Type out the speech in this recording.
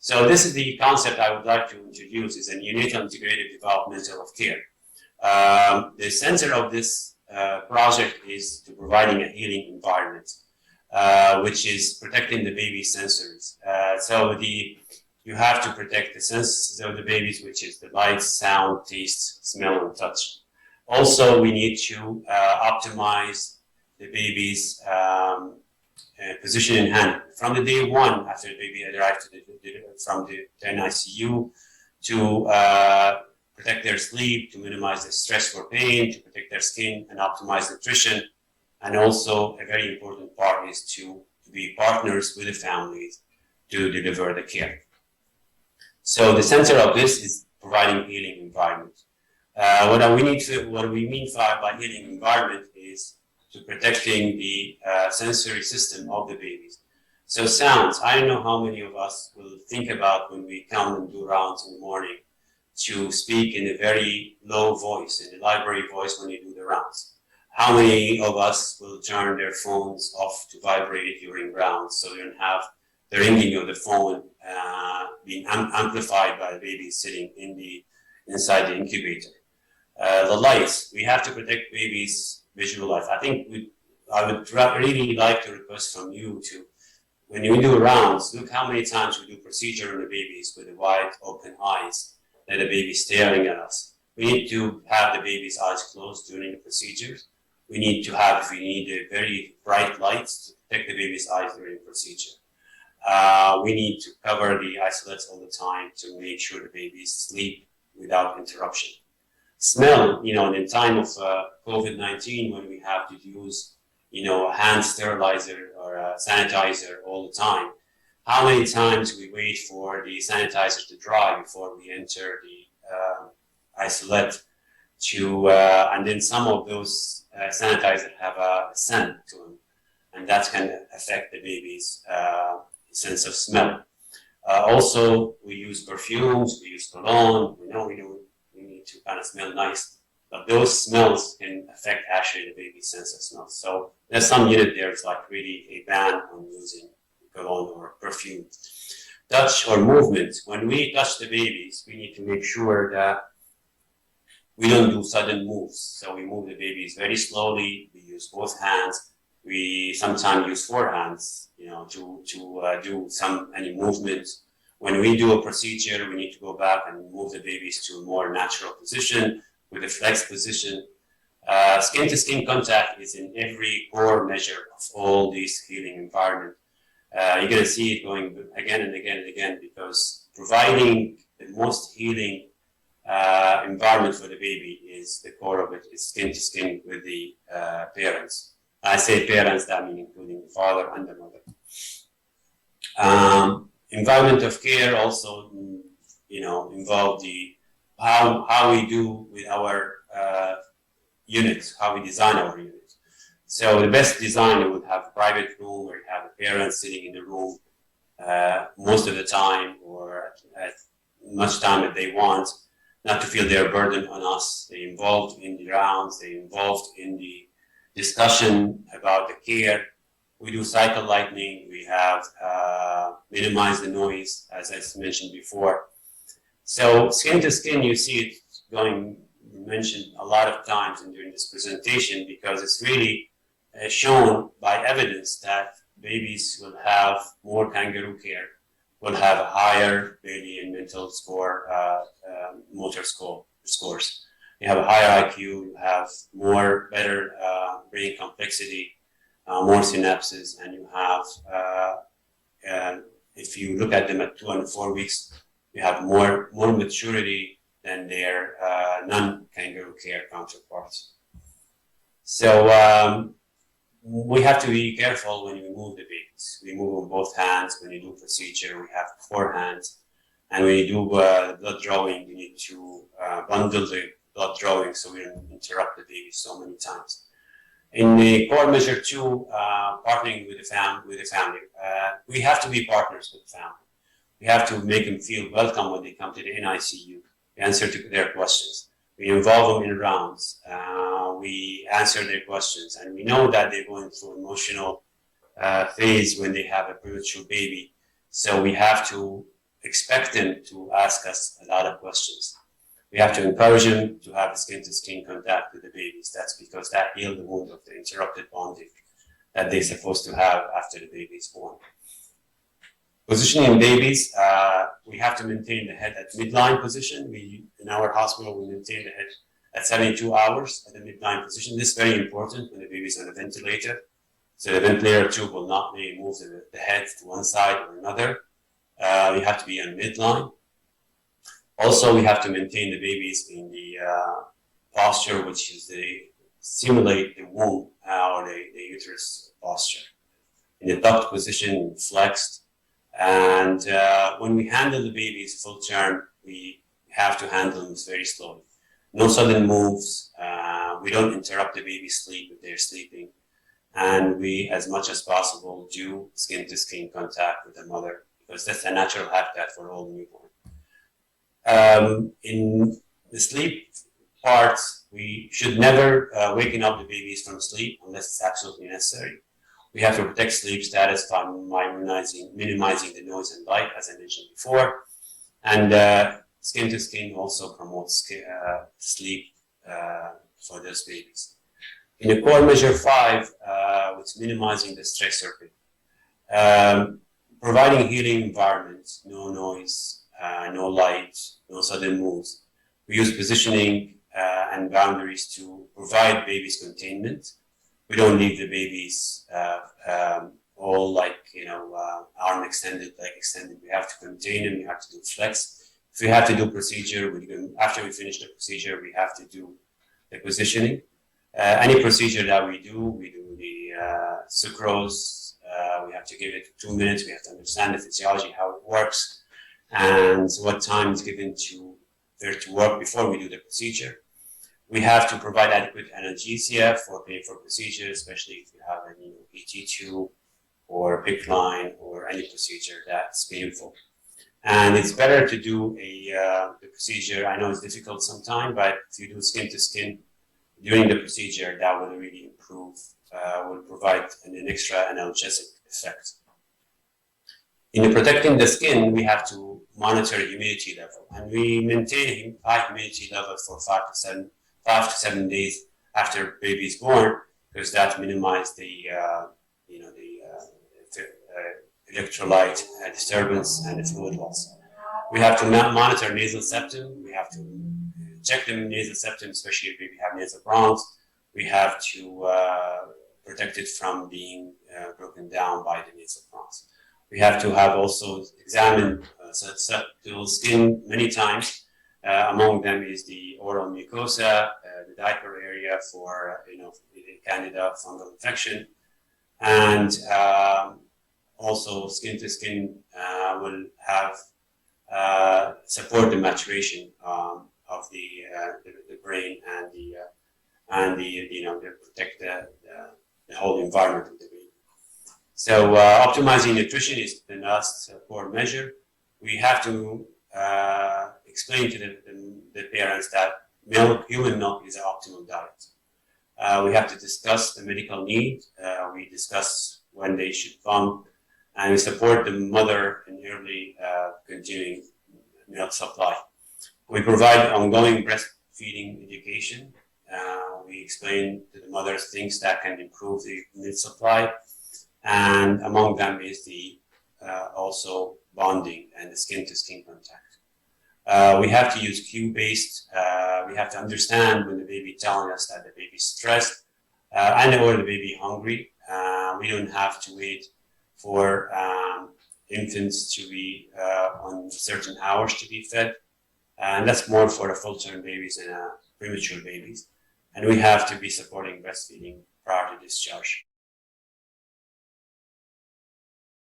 So this is the concept I would like to introduce, is a neonatal integrative developmental of care. The center of this project is to providing a healing environment, which is protecting the baby's sensories. You have to protect the senses of the babies, which is the light, sound, taste, smell, and touch. Also, we need to optimize the baby's position in hand from the day one after the baby arrived from the NICU to protect their sleep, to minimize the stress or pain, to protect their skin and optimize nutrition. And also a very important part is to be partners with the families to deliver the care. So the center of this is providing healing environment. What we mean by healing environment is to protecting the sensory system of the babies. So sounds, I don't know how many of us will think about when we come and do rounds in the morning to speak in a very low voice, in a library voice when you do the rounds. How many of us will turn their phones off to vibrate during rounds so you don't have the ringing of the phone being amplified by the baby sitting inside the incubator? The lights, we have to protect babies' visual life. I would really like to request from you to, when you do rounds, look how many times we do procedure on the babies with the wide open eyes, that the baby staring at us. We need to have the baby's eyes closed during the procedures. We need a very bright lights to protect the baby's eyes during the procedure. We need to cover the isolates all the time to make sure the babies sleep without interruption. Smell, in time of COVID-19, when we have to use, a hand sterilizer or a sanitizer all the time, how many times we wait for the sanitizer to dry before we enter the isolate and then some of those sanitizers have a scent to them, and that can affect the baby's sense of smell. Also, we use perfumes, we use cologne. We need to kind of smell nice, but those smells can affect actually the baby's sense of smell. So there's some unit there is like really a ban on using cologne or perfume. Touch or movement. When we touch the babies, we need to make sure that we don't do sudden moves. So we move the babies very slowly. We use both hands. We sometimes use 4 hands, to do any movement. When we do a procedure, we need to go back and move the babies to a more natural position with a flex position. Skin-to-skin contact is in every core measure of all these healing environment. You're going to see it going again and again and again, because providing the most healing environment for the baby is the core of it, is skin-to-skin with the parents. I say parents, that means including the father and the mother. Environment of care also, involve how we do with our units, how we design our units. So the best design would have a private room where you have the parents sitting in the room most of the time, or as much time as they want, not to feel their burden on us. They're involved in the rounds, they're involved in the discussion about the care. We do cycle lightning, we have minimize the noise, as I mentioned before. So skin to skin, you see it going mentioned a lot of times during this presentation, because it's really shown by evidence that babies will have more kangaroo care, will have a higher Bailey and mental score, motor scores. You have a higher IQ, you have better brain complexity, more synapses, and you have, if you look at them at 2 and 4 weeks, you have more maturity than their non-kangaroo care counterparts. So we have to be careful when we move the babies. We move with both hands. When you do procedure, we have 4 hands. And when you do blood drawing, you need to bundle the blood drawing so we don't interrupt the baby so many times. In the core measure 2, partnering with the family, we have to be partners with the family. We have to make them feel welcome when they come to the NICU. We answer to their questions. We involve them in rounds. We answer their questions, and we know that they're going through emotional phase when they have a premature baby. So we have to expect them to ask us a lot of questions. We have to encourage them to have skin-to-skin contact with the babies. That's because that heals the wound of the interrupted bonding that they're supposed to have after the baby is born. Positioning babies, we have to maintain the head at midline position. In our hospital, we maintain the head at 72 hours at the midline position. This is very important when the baby is on a ventilator. So the ventilator tube will not move the head to one side or another. You have to be on midline. Also, we have to maintain the babies in the posture, which is simulate the womb or the uterus posture. In the tucked position, flexed. And when we handle the babies full term, we have to handle them very slowly. No sudden moves. We don't interrupt the baby's sleep if they're sleeping. And we, as much as possible, do skin-to-skin contact with the mother because that's a natural habitat for all newborn. In the sleep part, we should never waken up the babies from sleep unless it's absolutely necessary. We have to protect sleep status by minimizing the noise and light, as I mentioned before. And skin-to-skin also promotes sleep for those babies. In the core measure 5, it's minimizing the stress circuit. Providing healing environment, no noise, no light, no sudden moves. We use positioning and boundaries to provide babies containment. We don't leave the babies all arm extended, leg extended. We have to contain them. We have to do flex. If we have to do procedure, after we finish the procedure, we have to do the positioning. Any procedure that we do the sucrose. We have to give it 2 minutes. We have to understand the physiology, how it works, and what time is given for it to work before we do the procedure. We have to provide adequate analgesia for painful procedure, especially if you have any ET tube or PICC line or any procedure that's painful. And it's better to do the procedure. I know it's difficult sometimes, but if you do skin-to-skin during the procedure, that will really improve, will provide an extra analgesic effect. In protecting the skin, we have to monitor humidity level, and we maintain a high humidity level for 5 to 7 days after baby is born, because that minimizes the electrolyte disturbance and the fluid loss. We have to monitor nasal septum. We have to check the nasal septum, especially if baby have nasal bronchs. We have to protect it from being broken down by the nasal bronchs. We have to have also examined subtle skin many times. Among them is the oral mucosa, the diaper area for candida fungal infection, and also skin-to-skin will have support the maturation of the brain and protect the whole environment of the baby. So optimizing nutrition is the last core measure. We have to explain to the parents that human milk is an optimal diet. We have to discuss the medical need. We discuss when they should pump, and we support the mother in early continuing milk supply. We provide ongoing breastfeeding education. We explain to the mothers things that can improve the milk supply, and among them is the also bonding and the skin-to-skin contact. We have to use cue-based. We have to understand when the baby telling us that the baby is stressed or the baby hungry. We don't have to wait for infants to be on certain hours to be fed. And that's more for the full-term babies and premature babies. And we have to be supporting breastfeeding prior to discharge.